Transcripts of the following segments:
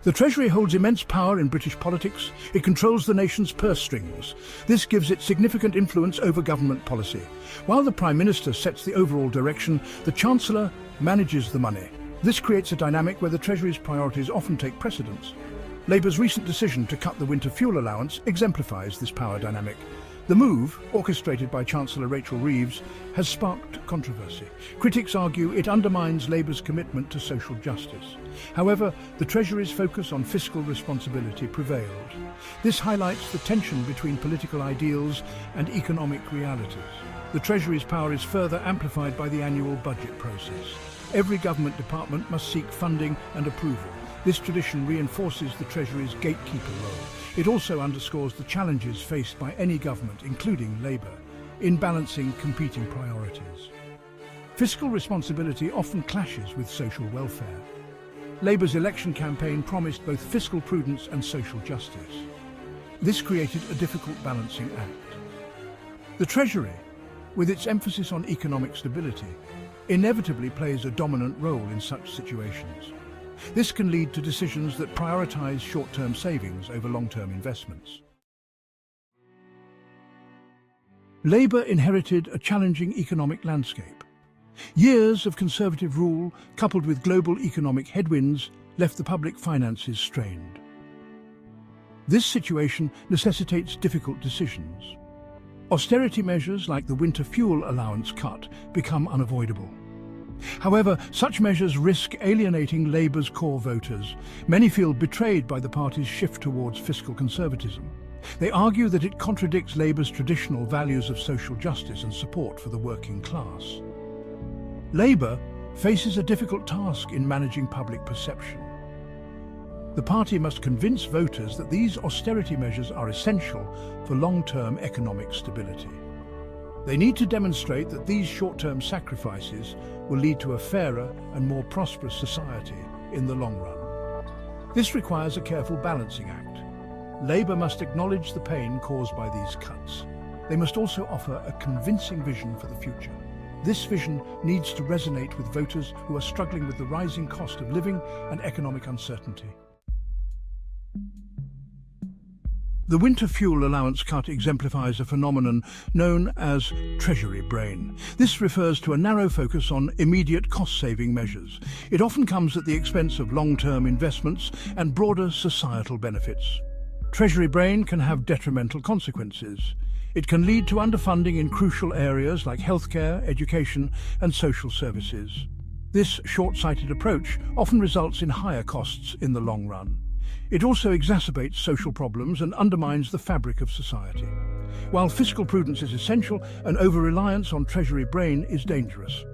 The Treasury holds immense power in British politics. It controls the nation's purse strings. This gives it significant influence over government policy. While the Prime Minister sets the overall direction, the Chancellor manages the money. This creates a dynamic where the Treasury's priorities often take precedence. Labour's recent decision to cut the Winter Fuel Allowance exemplifies this power dynamic. The move, orchestrated by Chancellor Rachel Reeves, has sparked controversy. Critics argue it undermines Labour's commitment to social justice. However, the Treasury's focus on fiscal responsibility prevailed. This highlights the tension between political ideals and economic realities. The Treasury's power is further amplified by the annual budget process. Every government department must seek funding and approval. This tradition reinforces the Treasury's gatekeeper role. It also underscores the challenges faced by any government, including Labour, in balancing competing priorities. Fiscal responsibility often clashes with social welfare. Labour's election campaign promised both fiscal prudence and social justice. This created a difficult balancing act. The Treasury, with its emphasis on economic stability, inevitably plays a dominant role in such situations. This can lead to decisions that prioritise short-term savings over long-term investments. Labour inherited a challenging economic landscape. Years of Conservative rule, coupled with global economic headwinds, left the public finances strained. This situation necessitates difficult decisions. Austerity measures like the Winter Fuel Allowance cut become unavoidable. However, such measures risk alienating Labour's core voters. Many feel betrayed by the party's shift towards fiscal conservatism. They argue that it contradicts Labour's traditional values of social justice and support for the working class. Labour faces a difficult task in managing public perception. The party must convince voters that these austerity measures are essential for long-term economic stability. They need to demonstrate that these short-term sacrifices will lead to a fairer and more prosperous society in the long run. This requires a careful balancing act. Labour must acknowledge the pain caused by these cuts. They must also offer a convincing vision for the future. This vision needs to resonate with voters who are struggling with the rising cost of living and economic uncertainty. The Winter Fuel Allowance cut exemplifies a phenomenon known as Treasury brain. This refers to a narrow focus on immediate cost-saving measures. It often comes at the expense of long-term investments and broader societal benefits. Treasury brain can have detrimental consequences. It can lead to underfunding in crucial areas like healthcare, education, and social services. This short-sighted approach often results in higher costs in the long run. It also exacerbates social problems and undermines the fabric of society. While fiscal prudence is essential, an over-reliance on Treasury brain is dangerous.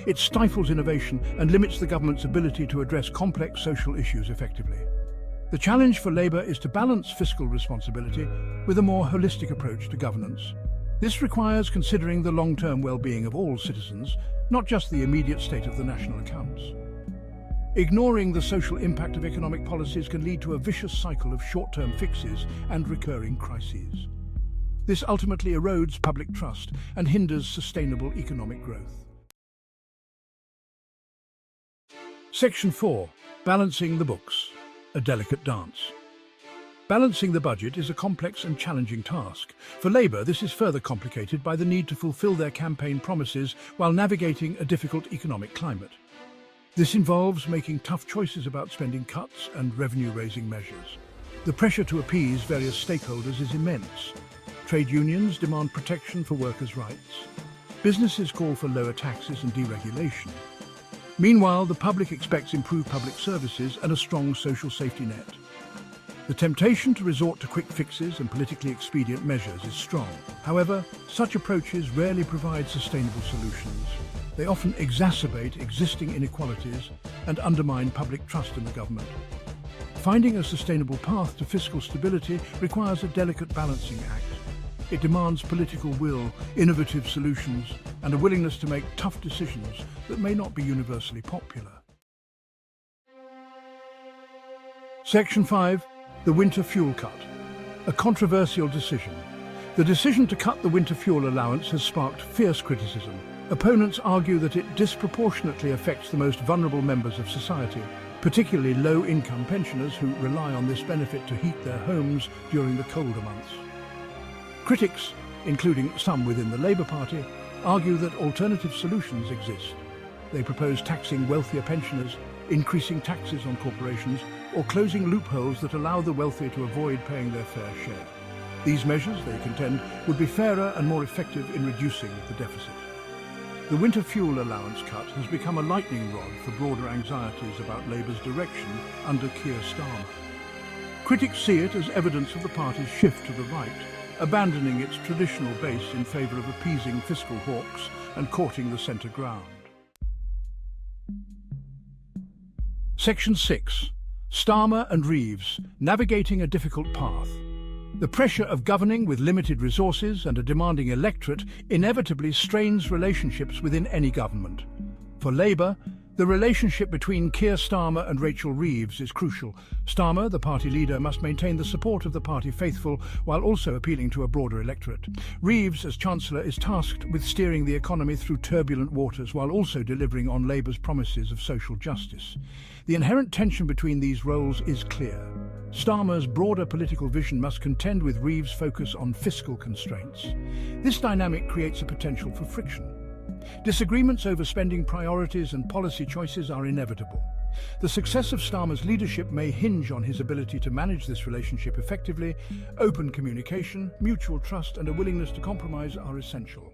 It stifles innovation and limits the government's ability to address complex social issues effectively. The challenge for Labour is to balance fiscal responsibility with a more holistic approach to governance. This requires considering the long-term well-being of all citizens, not just the immediate state of the national accounts. Ignoring the social impact of economic policies can lead to a vicious cycle of short-term fixes and recurring crises. This ultimately erodes public trust and hinders sustainable economic growth. Section 4. Balancing the books. A delicate dance. Balancing the budget is a complex and challenging task. For Labour, this is further complicated by the need to fulfil their campaign promises while navigating a difficult economic climate. This involves making tough choices about spending cuts and revenue-raising measures. The pressure to appease various stakeholders is immense. Trade unions demand protection for workers' rights. Businesses call for lower taxes and deregulation. Meanwhile, the public expects improved public services and a strong social safety net. The temptation to resort to quick fixes and politically expedient measures is strong. However, such approaches rarely provide sustainable solutions. They often exacerbate existing inequalities and undermine public trust in the government. Finding a sustainable path to fiscal stability requires a delicate balancing act. It demands political will, innovative solutions, and a willingness to make tough decisions that may not be universally popular. Section 5. The Winter Fuel Cut. A controversial decision. The decision to cut the Winter Fuel Allowance has sparked fierce criticism. Opponents argue that it disproportionately affects the most vulnerable members of society, particularly low-income pensioners who rely on this benefit to heat their homes during the colder months. Critics, including some within the Labour Party, argue that alternative solutions exist. They propose taxing wealthier pensioners, increasing taxes on corporations, or closing loopholes that allow the wealthy to avoid paying their fair share. These measures, they contend, would be fairer and more effective in reducing the deficit. The Winter Fuel Allowance cut has become a lightning rod for broader anxieties about Labour's direction under Keir Starmer. Critics see it as evidence of the party's shift to the right, abandoning its traditional base in favour of appeasing fiscal hawks and courting the centre ground. Section 6. Starmer and Reeves, navigating a difficult path. The pressure of governing with limited resources and a demanding electorate inevitably strains relationships within any government. For Labour, the relationship between Keir Starmer and Rachel Reeves is crucial. Starmer, the party leader, must maintain the support of the party faithful while also appealing to a broader electorate. Reeves, as Chancellor, is tasked with steering the economy through turbulent waters while also delivering on Labour's promises of social justice. The inherent tension between these roles is clear. Starmer's broader political vision must contend with Reeves' focus on fiscal constraints. This dynamic creates a potential for friction. Disagreements over spending priorities and policy choices are inevitable. The success of Starmer's leadership may hinge on his ability to manage this relationship effectively. Open communication, mutual trust, and a willingness to compromise are essential.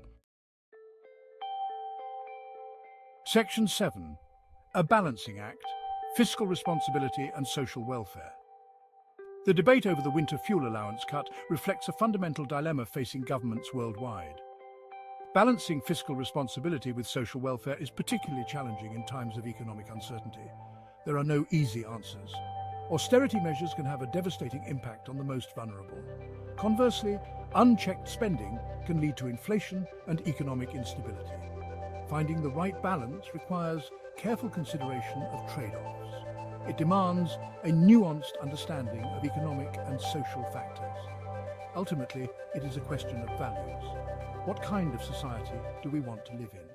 Section 7. A balancing act, fiscal responsibility and social welfare. The debate over the Winter Fuel Allowance cut reflects a fundamental dilemma facing governments worldwide. Balancing fiscal responsibility with social welfare is particularly challenging in times of economic uncertainty. There are no easy answers. Austerity measures can have a devastating impact on the most vulnerable. Conversely, unchecked spending can lead to inflation and economic instability. Finding the right balance requires careful consideration of trade-offs. It demands a nuanced understanding of economic and social factors. Ultimately, it is a question of values. What kind of society do we want to live in?